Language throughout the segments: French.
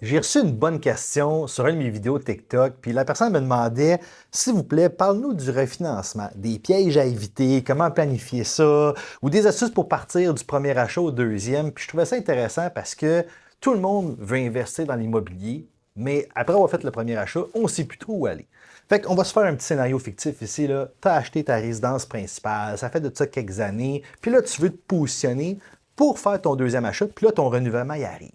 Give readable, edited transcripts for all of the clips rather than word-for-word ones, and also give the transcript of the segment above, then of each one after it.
J'ai reçu une bonne question sur une de mes vidéos TikTok, puis la personne me demandait, s'il vous plaît, parle-nous du refinancement, des pièges à éviter, comment planifier ça, ou des astuces pour partir du premier achat au deuxième. Puis je trouvais ça intéressant parce que tout le monde veut investir dans l'immobilier, mais après avoir fait le premier achat, on ne sait plus trop où aller. Fait qu'on va se faire un petit scénario fictif ici, là. Tu as acheté ta résidence principale, ça fait de ça quelques années, puis là, tu veux te positionner pour faire ton deuxième achat, puis là, ton renouvellement y arrive.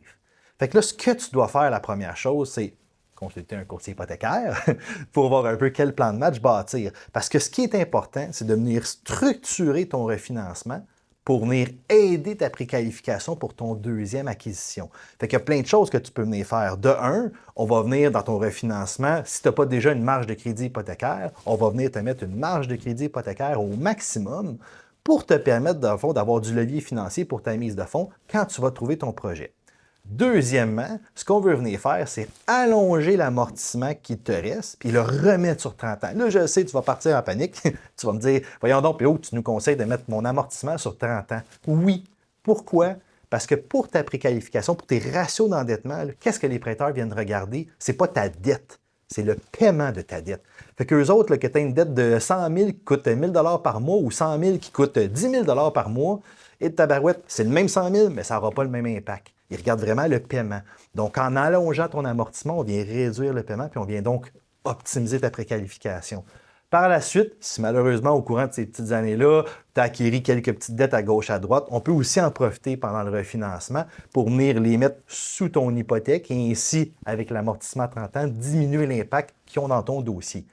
Fait que là, ce que tu dois faire, la première chose, c'est consulter un courtier hypothécaire pour voir un peu quel plan de match bâtir. Parce que ce qui est important, c'est de venir structurer ton refinancement pour venir aider ta préqualification pour ton deuxième acquisition. Fait qu'il y a plein de choses que tu peux venir faire. De un, on va venir dans ton refinancement, si tu n'as pas déjà une marge de crédit hypothécaire, on va venir te mettre une marge de crédit hypothécaire au maximum pour te permettre, dans le fond, d'avoir du levier financier pour ta mise de fonds quand tu vas trouver ton projet. Deuxièmement, ce qu'on veut venir faire, c'est allonger l'amortissement qui te reste, puis le remettre sur 30 ans. Là, je sais, tu vas partir en panique. Tu vas me dire, voyons donc, PO, tu nous conseilles de mettre mon amortissement sur 30 ans. Oui. Pourquoi? Parce que pour ta préqualification, pour tes ratios d'endettement, qu'est-ce que les prêteurs viennent regarder? C'est pas ta dette, c'est le paiement de ta dette. Fait qu'eux autres, là, que tu as une dette de 100 000 qui coûte 1 000 par mois ou 100 000 qui coûte 10 000 par mois, et de tabarouette, c'est le même 100 000, mais ça n'aura pas le même impact. Ils regardent vraiment le paiement. Donc, en allongeant ton amortissement, on vient réduire le paiement, puis on vient donc optimiser ta préqualification. Par la suite, si malheureusement, au courant de ces petites années-là, tu as acquis quelques petites dettes à gauche, à droite, on peut aussi en profiter pendant le refinancement pour venir les mettre sous ton hypothèque et ainsi, avec l'amortissement à 30 ans, diminuer l'impact qu'ils ont dans ton dossier.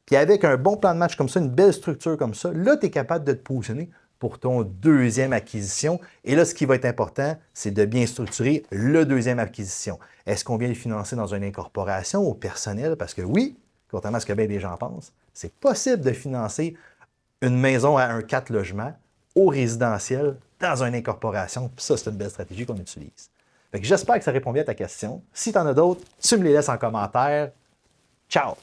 Puis avec un bon plan de match comme ça, une belle structure comme ça, là, tu es capable de te positionner pour ton deuxième acquisition. Et là, ce qui va être important, c'est de bien structurer le deuxième acquisition. Est-ce qu'on vient le financer dans une incorporation au personnel? Parce que oui, contrairement à ce que bien des gens pensent, c'est possible de financer une maison à un 4 logements au résidentiel dans une incorporation. Puis ça, c'est une belle stratégie qu'on utilise. Fait que j'espère que ça répond bien à ta question. Si tu en as d'autres, tu me les laisses en commentaire. Ciao!